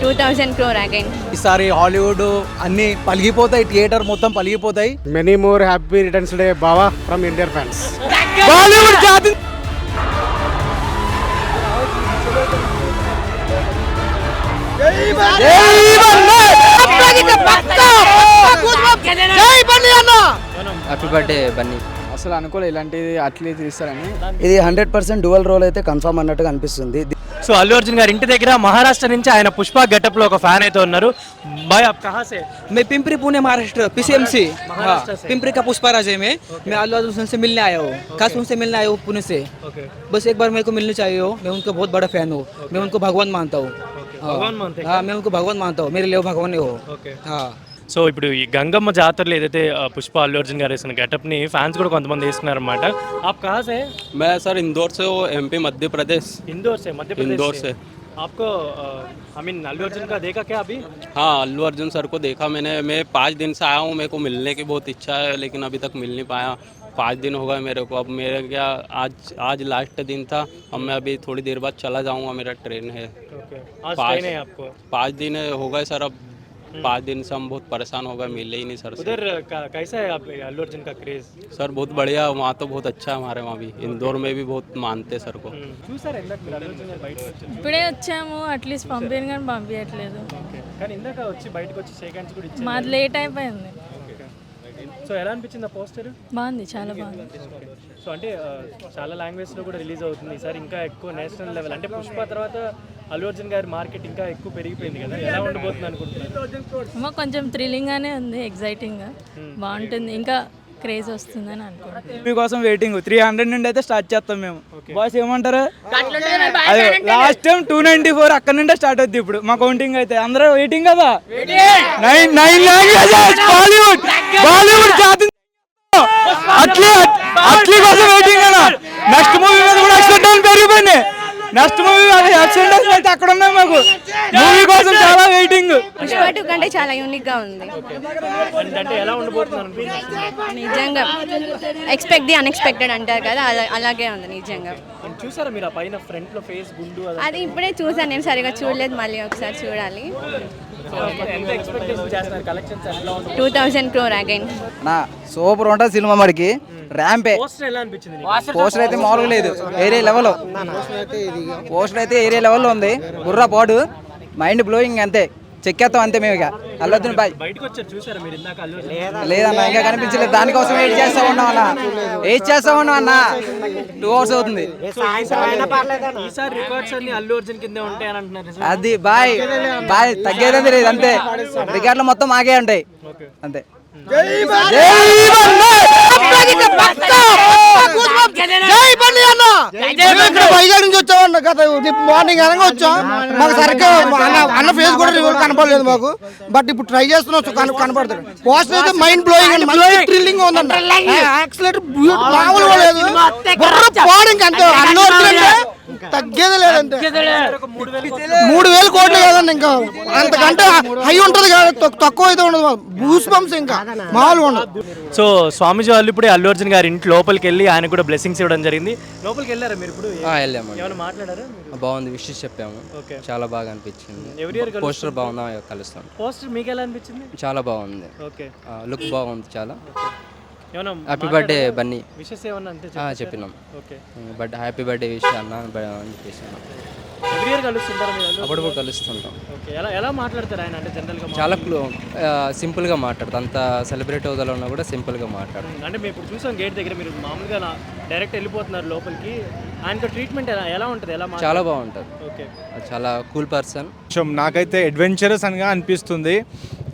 $2,000 crore again. ఈసారి Hollywood అన్ని పలిగిపోతాయి, థియేటర్ మొత్తం పలిగిపోతాయి. Many more happy returns day బావా ఫ్రమ్ ఇండియన్ ఫ్యాన్స్. బాలీవుడ్ జాతి హ్యాపీ బర్త్డే బన్నీ. అసలు అనుకోలే ఇలాంటిది అట్లే తీస్తారని. ఇది 100% డ్యువల్ రోల్ అయితే కన్ఫర్మ్ అన్నట్టుగా అనిపిస్తుంది. సో అల్లు అర్జున్ గారి ఇంటి దగ్గర మహారాష్ట్ర నుంచి ఆయన పుష్ప గెటప్ లో ఒక ఫ్యాన్ అయితే ఉన్నారు. भाई आप कहाँ से? मैं पिंपरी पुणे महाराष्ट्र PCMC पिंपरी का पुष्पराज है मैं अल्लू अर्जुन से मिलने आया हूँ, खास उनसे मिलने आया हूँ पुणे से. बस एक बार मेरे को मिलनी चाहिए हो, मैं उनका बहुत बड़ा फैन हूँ, मैं उनको भगवान मानता हूँ. हाँ मैं उनको भगवान मानता हूँ, मेरे लिए भगवान हो. हाँ సో ఇప్పుడు ఈ గంగమ్మ జాతరలో ఏదైతే పుష్ప అల్లు అర్జున్ గారు వేసిన గెటప్ ని ఫ్యాన్స్ కూడా కొంతమంది వేస్తున్నారు అన్నమాట. आप कहाँ से? मैं सर इंदौर से हूँ, MP मध्य प्रदेश. इंदौर से? मध्य प्रदेश इंदौर से. आपको आई मीन अल्लू अर्जुन का देखा क्या अभी? हाँ अल्लू अर्जुन सर को देखा मैंने. मैं 5 दिन से आया हूँ, मेरे को मिलने की बहुत इच्छा है लेकिन अभी तक मिल नहीं पाया. 5 दिन हो गए मेरे को. अब मेरे क्या आज लास्ट दिन था. अब मैं अभी थोड़ी देर बाद चला जाऊँगा, मेरा ट्रेन है. आज ट्रेन है आपको? 5 दिन हो गए सर. अब 5 दिन से हम बहुत परेशान हो गए, मिले ही नहीं सर. उधर कैसा है आप अल्लू अर्जुन का क्रेज? सर बहुत बढ़िया, वहाँ तो बहुत अच्छा है हमारे वहाँ भी. इंदौर में भी बहुत मानते सर को. చూసారా ఇందాక మీరు అల్లు అర్జున్ గారు బయటకు వచ్చారు? ఇప్పుడే వచ్చాము, అట్లీస్ట్ పంపించను కానీ పంపించట్లేదు. కానీ ఇందాక వచ్చి బయటకు వచ్చి షేక్ హ్యాండ్స్ కూడా ఇచ్చారు. మాది లేట్ అయిపోయింది. సో ఎలా అనిపించింది ఆ పోస్టర్? బాగుంది, చాలా బాగుంది. సో అంటే చాలా లాంగ్వేజ్లో కూడా రిలీజ్ అవుతుంది ఈసారి, ఇంకా ఎక్కువ నేషనల్ లెవెల్ అంటే పుష్ప తర్వాత అల్లు అర్జున్ గారి మార్కెట్ ఇంకా ఎక్కువ పెరిగిపోయింది కదా, ఎలా ఉండబోతుంది అనుకుంటున్నారు? కొంచెం థ్రిల్లింగ్గానే ఉంది, ఎగ్జైటింగ్గా బాగుంటుంది, ఇంకా క్రేజ్ వస్తుందని అనుకుంటున్నాను. మీకోసం వెయిటింగ్. 300 నుండి అయితే స్టార్ట్ చేస్తాం మేము. బాస్ ఏమంటారు? అదే లాస్ట్ టైం 294 అక్కడ నుండే స్టార్ట్ అవుద్ది. ఇప్పుడు మా కౌంటింగ్ అయితే అందరూ వెయిటింగ్ కదా. 9 లాంగ్వేజెస్ బాలీవుడ్ జాతి అట్లీ కోసం వెయిటింగ్ కదా. నెక్స్ట్ మూవీ మీద కూడా ఎక్స్పెక్టేషన్ పెరిగిపోయినాయి. నెక్స్ట్ మూవీ ఎక్స్పెక్టేషన్ అయితే అక్కడ ఉన్నాయి మాకు. మూవీ కోసం చాలా వెయిటింగ్. పుష్ప 2 కంటే చాలా యూనిక్ గా ఉంది. అంటే ఎలా ఉండబోతుంది అనుకుంటున్నారు? నిజంగా ఎక్స్పెక్ట్ ది అన్ఎక్స్పెక్టెడ్ అంటారు కదా, అలాగే ఉంది నిజంగా. చూసారా మీరు ఆ పైన ఫ్రంట్ లో ఫేస్ గుండు అది ఇప్పుడే చూసాను, నేను సరిగా చూడలేదు, మళ్ళీ ఒకసారి చూడాలి. ఎంత ఎక్స్పెక్టేషన్ చేస్తున్నారు? కలెక్షన్స్ ఎలా ఉంది? 2,000 crore again. నా సూపర్ ఉంటుంది సినిమా. మడికి ర్యాంపే. పోస్టర్ ఎలా అనిపించింది? పోస్టర్ అయితే మామూలుగా లేదు, ఏరియా లెవెల్. పోస్టర్ అయితే ఏరియా లెవెల్లో ఉంది. బుర్రా పాడు, మైండ్ బ్లోయింగ్ అంతే. చెక్కేస్తాం అంతే మేము. ఇక అల్లు అర్జున్ బాయ్ బయటకు వచ్చారు చూసారా మీరు ఇందాక అల్లు అర్జున్? లేదన్నా, ఇంకా కనిపించలేదు. దానికోసం వెయిట్ చేస్తా ఉన్నాం అన్న. వెయిట్ చేస్తా ఉన్నాం అన్న. 2 hours అవుతుంది. ఈసారి రికార్డ్స్ అన్ని అల్లు అర్జున్ కిందే ఉంటాయి అని అంటున్నారు. అది బాయ్ బాయ్ తగ్గేది లేదు అంతే. రికార్డులు మొత్తం మాకే ఉంటాయి అంతే. వైజాగ్ నుంచి వచ్చామన్న. గత మార్నింగ్ అనగా వచ్చాం. మాకు సరిగ్గా అన్న ఫేస్ కూడా కనపడలేదు మాకు. బట్ ఇప్పుడు ట్రై చేస్తున్నాం, కనపడుతుంది. పోస్టర్ అయితే మైండ్ బ్లోయింగ్ అండి, థ్రిల్లింగ్ ఉందండి. యాక్సిలేటర్ మామూలుగా లేదు. పోవడానికి అంతే. అల్లు అర్జున్ తగ్గేది లేదంటే 3,000 కోట్లు కదండి. ఇంకా అంతకంటే హై ఉంటది కదా, తక్కువ అయితే ఉండదు. బూస్ బంప్స్ ఇంకా మామూలుగా ఉండదు. సో స్వామిజీ వాళ్ళు ఇప్పుడే అల్లు అర్జున్ గారి ఇంటి లోపలికి వెళ్ళి ఆయన కూడా బ్లెస్సింగ్స్ ఇవ్వడం జరిగింది. లోపలికి వెళ్ళారా మీరు? ఇప్పుడు వెళ్ళాము. ఏమైనా మాట్లాడారా? బాగుంది, విషెస్ చెప్పాము. చాలా బాగా అనిపించింది. పోస్టర్ బాగుందా కలుస్తాం. పోస్టర్ మీకు ఎలా అనిపించింది? చాలా బాగుంది. ఓకే, లుక్ బాగుంది చాలా. ఏమన్నా హ్యాపీ బర్త్డే బన్నీ విషెస్ ఏమన్నా అంటే చెప్పినాం. Okay, but happy birthday wish అన్న అని చెప్పేసి ఎవ్రీ ఇయర్ కలుస్తుంటారా మీరు? అప్పుడప్పుడు కలుస్తుంటాం. ఓకే, ఎలా మాట్లాడతారు ఆయన? అంటే జనరల్గా చాలా సింపుల్గా మాట్లాడతారు. అంత సెలబ్రిటీ హోదాలో ఉన్నా కూడా సింపుల్గా మాట్లాడతారు. అంటే మేము ఇప్పుడు చూసాం గేట్ దగ్గర, మీరు మామూలుగా డైరెక్ట్ వెళ్ళిపోతున్నారు లోపలికి. ఆయనకు ట్రీట్మెంట్ ఎలా ఉంటుంది? చాలా బాగుంటుంది. ఓకే, చాలా కూల్ పర్సన్. నాకైతే అడ్వెంచరస్ అనిగా అనిపిస్తుంది.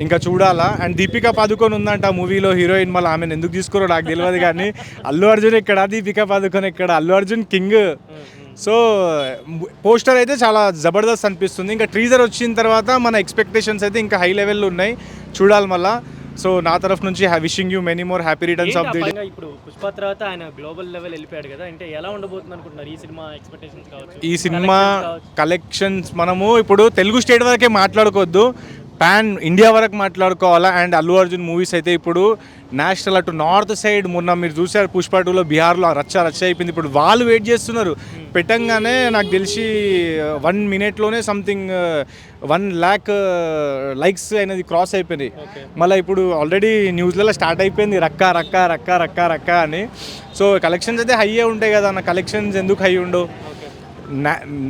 ఇంకా చూడాలా. అండ్ దీపికా పాదుకోన్ ఉందంట మూవీలో హీరోయిన్. మళ్ళీ ఆమెను ఎందుకు తీసుకోరో నాకు తెలియదు కానీ అల్లు అర్జున్ ఎక్కడ, దీపికా పాదుకోన్ ఎక్కడ? Allu Arjun king. So poster అయితే చాలా జబర్దస్త్ అనిపిస్తుంది. ఇంకా ట్రీజర్ వచ్చిన తర్వాత మన ఎక్స్పెక్టేషన్స్ అయితే ఇంకా హై లెవెల్లో ఉన్నాయి, చూడాలి మళ్ళా. సో నా తరఫు నుంచి wishing you many more happy returns of the day. ఇప్పుడు పుష్ప తర్వాత ఆయన గ్లోబల్ లెవెల్ వెళ్ళిపోయాడు కదా, అంటే ఎలా ఉండబోతుంది అనుకుంటున్నారు ఈ సినిమా ఎక్స్పెక్టేషన్స్ కావచ్చు? ఈ సినిమా కలెక్షన్స్ మనము ఇప్పుడు తెలుగు స్టేట్ వరకే మాట్లాడుకోవద్దు, పాన్ ఇండియా వరకు మాట్లాడుకోవాలా. అండ్ అల్లు అర్జున్ మూవీస్ అయితే ఇప్పుడు నేషనల్ అటు నార్త్ సైడ్, మొన్న మీరు చూసారు పుష్ప 2లో బీహార్లో రచ్చ అయిపోయింది. ఇప్పుడు వాళ్ళు వెయిట్ చేస్తున్నారు, పెట్టంగానే నాకు తెలిసి 1 minute-లోనే సంథింగ్ 1 lakh లైక్స్ అనేది క్రాస్ అయిపోయింది. మళ్ళీ ఇప్పుడు ఆల్రెడీ న్యూస్లలో స్టార్ట్ అయిపోయింది రక్క రక్క రక్క రక్క రక్క అని. సో కలెక్షన్స్ అయితే హైయే ఉంటాయి కదా అన్న, కలెక్షన్స్ ఎందుకు హై ఉండవు?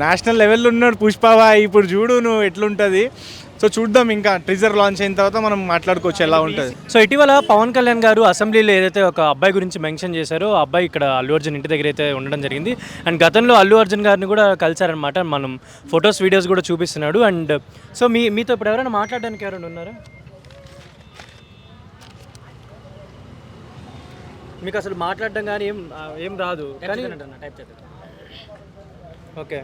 నేషనల్ లెవెల్లో ఉన్నాడు పుష్పవా, ఇప్పుడు చూడు నువ్వు ఎట్లుంటుంది. సో చూద్దాం, ఇంకా టీజర్ లాంచ్ అయిన తర్వాత మనం మాట్లాడుకోవచ్చు ఎలా ఉంటుంది. సో ఇటీవల పవన్ కళ్యాణ్ గారు అసెంబ్లీలో ఏదైతే ఒక అబ్బాయి గురించి మెన్షన్ చేశారో, ఆ అబ్బాయి ఇక్కడ అల్లు అర్జున్ ఇంటి దగ్గర అయితే ఉండడం జరిగింది. అండ్ గతంలో అల్లు అర్జున్ గారిని కూడా కలిశారనమాట, మనం ఫొటోస్ వీడియోస్ కూడా చూపిస్తున్నాడు. అండ్ సో మీతో ఇప్పుడు ఎవరైనా మాట్లాడడానికి ఎవరైనా ఉన్నారా? మీకు అసలు మాట్లాడడం కానీ ఏం రాదు కానీ ఓకే.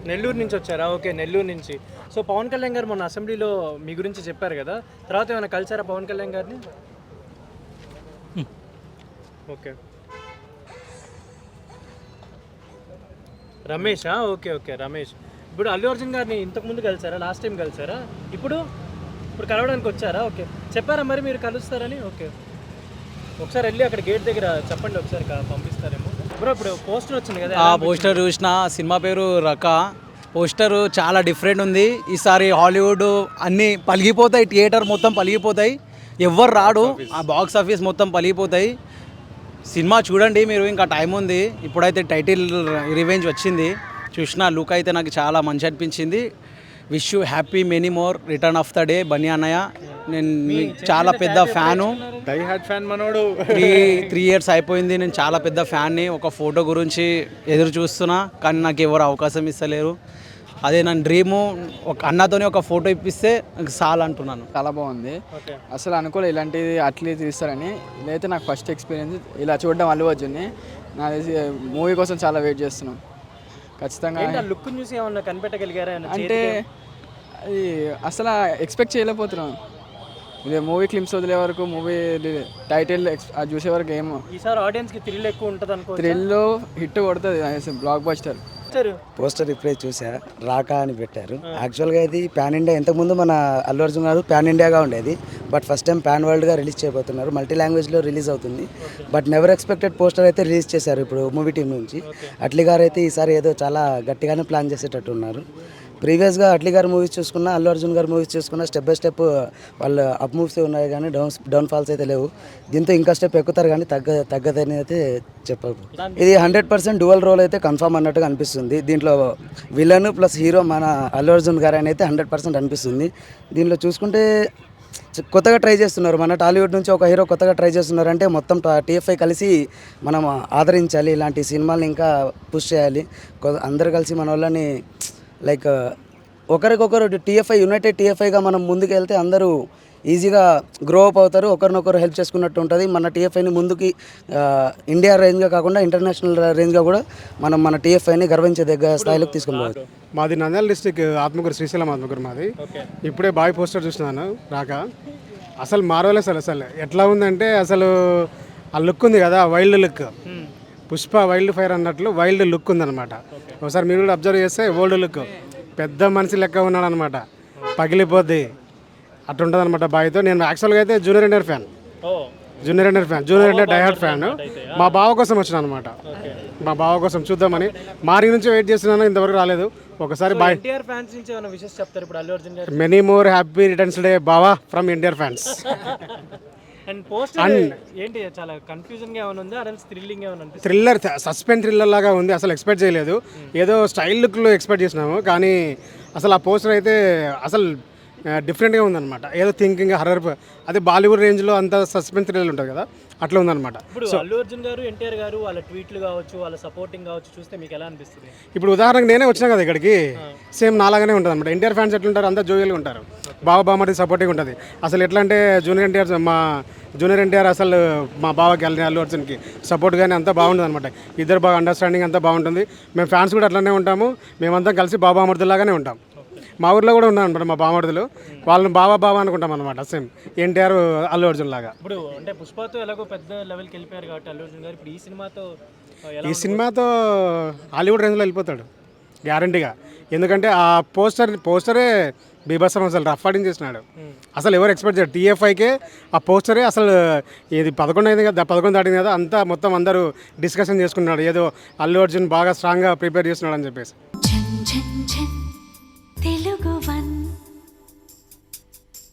నెల్లూరు నుంచి వచ్చారా? ఓకే, నెల్లూరు నుంచి. సో పవన్ కళ్యాణ్ గారు మొన్న అసెంబ్లీలో మీ గురించి చెప్పారు కదా, తర్వాత ఏమైనా కలిసారా పవన్ కళ్యాణ్ గారిని? ఓకే, రమేషా? Okay okay, Ramesh. ఇప్పుడు అల్లు అర్జున్ గారిని ఇంతకుముందు కలిసారా? Last time కలిసారా? ఇప్పుడు కలవడానికి వచ్చారా? ఓకే, చెప్పారా మరి మీరు కలుస్తారని? ఓకే, ఒకసారి వెళ్ళి అక్కడ గేట్ దగ్గర చెప్పండి, ఒకసారి పంపిస్తారేమో. బ్రో ఇప్పుడు పోస్టర్ వచ్చింది కదా, ఆ పోస్టర్ చూసిన, సినిమా పేరు రక. పోస్టర్ చాలా డిఫరెంట్ ఉంది. ఈసారి హాలీవుడ్ అన్నీ పలిగిపోతాయి, థియేటర్ మొత్తం పలిగిపోతాయి, ఎవ్వరు రాడు, ఆ బాక్స్ ఆఫీస్ మొత్తం పలిగిపోతాయి. సినిమా చూడండి మీరు, ఇంకా టైం ఉంది. ఇప్పుడైతే టైటిల్ రివెంజ్ వచ్చింది, చూసిన లుక్ అయితే నాకు చాలా మంచి అనిపించింది. Wish you happy many more return of the day Bunny అన్నయ్య. నేను చాలా పెద్ద ఫ్యాను, డై హార్ట్ ఫ్యాన్ మనోడు. 3 years అయిపోయింది, నేను చాలా పెద్ద ఫ్యాన్ని. ఒక ఫోటో గురించి ఎదురు చూస్తున్నా, కానీ నాకు ఎవరు అవకాశం ఇస్తలేరు. అదే నా డ్రీము, ఒక అన్నతోనే ఒక ఫోటో ఇప్పిస్తే నాకు చాలు అంటున్నాను. చాలా బాగుంది, అసలు అనుకోలే ఇలాంటిది అట్లే తీస్తారని. ఇదైతే నాకు ఫస్ట్ ఎక్స్పీరియన్స్ ఇలా చూడడం అల్లు అర్జున్ని. నా మూవీ కోసం చాలా వెయిట్ చేస్తున్నాం. ఖచ్చితంగా లుక్ చూసి ఏమన్నా కనిపెట్టగలిగారా అంటే అది అసలు ఎక్స్పెక్ట్ చేయలేకపోతున్నాం. ఇదే మూవీ క్లిప్స్ వదిలే వరకు, మూవీ టైటిల్ అది చూసే వరకు ఏమో. ఈసారి ఆడియన్స్కి థ్రిల్ ఎక్కువ ఉంటుంది అనుకో, థ్రిల్ హిట్ కొడుతుంది, బ్లాక్ బస్టర్. పోస్టర్ ఇప్పుడే చూసా, రాకా అని పెట్టారు. యాక్చువల్గా ఇది పాన్ ఇండియా, ఇంతకుముందు మన అల్లు అర్జున్ గారు పాన్ ఇండియాగా ఉండేది, బట్ ఫస్ట్ టైం పాన్ వరల్డ్గా రిలీజ్ చేయబోతున్నారు. మల్టీ లాంగ్వేజ్లో రిలీజ్ అవుతుంది. బట్ నెవర్ ఎక్స్పెక్టెడ్ పోస్టర్ అయితే రిలీజ్ చేశారు ఇప్పుడు మూవీ టీం నుంచి. అట్లీ గారు అయితే ఈసారి ఏదో చాలా గట్టిగానే ప్లాన్ చేసేటట్టు ఉన్నారు. ప్రీవియస్గా అట్లీ గారు మూవీస్ చూసుకున్నా, అల్లు అర్జున్ గారు మూవీస్ చూసుకున్నా, స్టెప్ బై స్టెప్ వాళ్ళు అప్ మూవ్స్ ఉన్నాయి కానీ డౌన్ ఫాల్స్ అయితే లేవు. దీంతో ఇంకా స్టెప్ ఎక్కుతారు కానీ తగ్గదని అయితే చెప్పరు. ఇది 100% డ్యువల్ రోల్ అయితే కన్ఫర్మ్ అన్నట్టుగా అనిపిస్తుంది. దీంట్లో విలన్ ప్లస్ హీరో మన అల్లు అర్జున్ గారు అని అయితే 100% అనిపిస్తుంది. దీంట్లో చూసుకుంటే కొత్తగా ట్రై చేస్తున్నారు, మన టాలీవుడ్ నుంచి ఒక హీరో కొత్తగా ట్రై చేస్తున్నారు అంటే మొత్తం TFI కలిసి మనం ఆదరించాలి, ఇలాంటి సినిమాల్ని ఇంకా పుష్ చేయాలి. అందరు కలిసి మన వాళ్ళని లైక్ ఒకరికొకరు TFI యునైటెడ్ TFIగా మనం ముందుకు వెళ్తే అందరూ ఈజీగా గ్రో అప్ అవుతారు, ఒకరినొకరు హెల్ప్ చేసుకున్నట్టు ఉంటుంది. మన TFIని ముందుకి ఇండియా రేంజ్గా కాకుండా ఇంటర్నేషనల్ రేంజ్గా కూడా మనం మన TFIని గర్వించదగ్గ స్థాయిలోకి తీసుకుని పోవాలి. మాది నంద్యాల డిస్టిక్ ఆత్మకూరు, శ్రీశైలం ఆత్మకూరు మాది. ఇప్పుడే బాయ్ పోస్టర్ చూస్తున్నాను రాక, అసలు మారవలే. అసలు ఎట్లా ఉందంటే అసలు ఆ లుక్ ఉంది కదా, wild look, Pushpa wild fire అన్నట్లు వైల్డ్ లుక్ ఉందన్నమాట. ఒకసారి మీరు కూడా అబ్జర్వ్ చేస్తే ఓల్డ్ లుక్, పెద్ద మనిషి లెక్క ఉన్నాడు అనమాట, పగిలిపోద్ది అట్లా ఉంటుంది అనమాట బాయ్తో. నేను యాక్చువల్గా అయితే junior NTR fan, junior NTR diehard fan. మా బావ కోసం వచ్చిన అనమాట, మా బావ కోసం చూద్దామని మార్నింగ్ నుంచి వెయిట్ చేస్తున్నాను, ఇంతవరకు రాలేదు. ఒకసారి bye. Many more happy returns day బావా from NTR fans. And poster ఏంటి చాలా కన్ఫ్యూజన్ గా ఏమైనా ఉందా, అదే థ్రిల్లింగ్ ఏమైనా అనిపిస్తుంది? థ్రిల్లర్, సస్పెన్స్ థ్రిల్లర్ లాగా ఉంది. అసలు ఎక్స్పెక్ట్ చేయలేదు, ఏదో స్టైల్ లుక్లో ఎక్స్పెక్ట్ చేసినాము, కానీ అసలు ఆ పోస్టర్ అయితే అసలు డిఫరెంట్గా ఉందన్నమాట. ఏదో థింకింగ్ హర్రర్, అదే బాలీవుడ్ రేంజ్లో అంత సస్పెన్స్ థ్రిల్లర్ ఉంటుంది కదా, అట్లా ఉందన్నమాట. ఇప్పుడు అల్లు అర్జున్ గారు, ఎన్టీఆర్ గారు వాళ్ళ ట్వీట్లు కావచ్చు, వాళ్ళ సపోర్టింగ్ కావచ్చు చూస్తే మీకు ఎలా అనిపిస్తుంది? ఇప్పుడు ఉదాహరణకు నేనే వచ్చినా కదా ఇక్కడికి, సేమ్ నాలాగానే ఉంటుంది అనమాట. ఎన్టీఆర్ ఫ్యాన్స్ ఎట్లుంటారు, అంతా జోయల్గా ఉంటారు. బామర్ది సపోర్టింగ్ ఉంటుంది. అసలు ఎట్లా అంటే జూనియర్ ఎన్టీఆర్ అసలు మా బావకి అల్లు అర్జున్కి సపోర్ట్ కానీ అంతా బాగుంటుంది అనమాట. ఇద్దరు బాగా అండర్స్టాండింగ్ అంతా బాగుంటుంది. మేము ఫ్యాన్స్ కూడా అట్లనే ఉంటాము. మేమంతా కలిసి బామర్దులాగానే ఉంటాం. మా ఊర్లో కూడా ఉన్నాం అనమాట మా బామర్దులు. వాళ్ళని బావ అనుకుంటాం అనమాట. సేమ్ ఎన్టీఆర్ అల్లు అర్జున్ లాగా. ఇప్పుడు అంటే పుష్పతో ఎలాగో పెద్ద లెవెల్కి వెళ్ళిపోయారు కాబట్టి అల్లు అర్జున్ గారు ఇప్పుడు ఈ సినిమాతో హాలీవుడ్ రేంజ్లో వెళ్ళిపోతాడు గ్యారంటీగా. ఎందుకంటే ఆ పోస్టరే బీభత్సం, అసలు రఫ్ ఆడింగ్ చేసినాడు. అసలు ఎవరు ఎక్స్పెక్ట్ చేయరు. TFIకే ఆ పోస్టరే అసలు ఇది 11 అయింది కదా, 11 దాటింది కదా, అంతా మొత్తం అందరూ డిస్కషన్ చేసుకున్నాడు. ఏదో అల్లు అర్జున్ బాగా స్ట్రాంగ్గా ప్రిపేర్ చేస్తున్నాడు అని చెప్పేసి.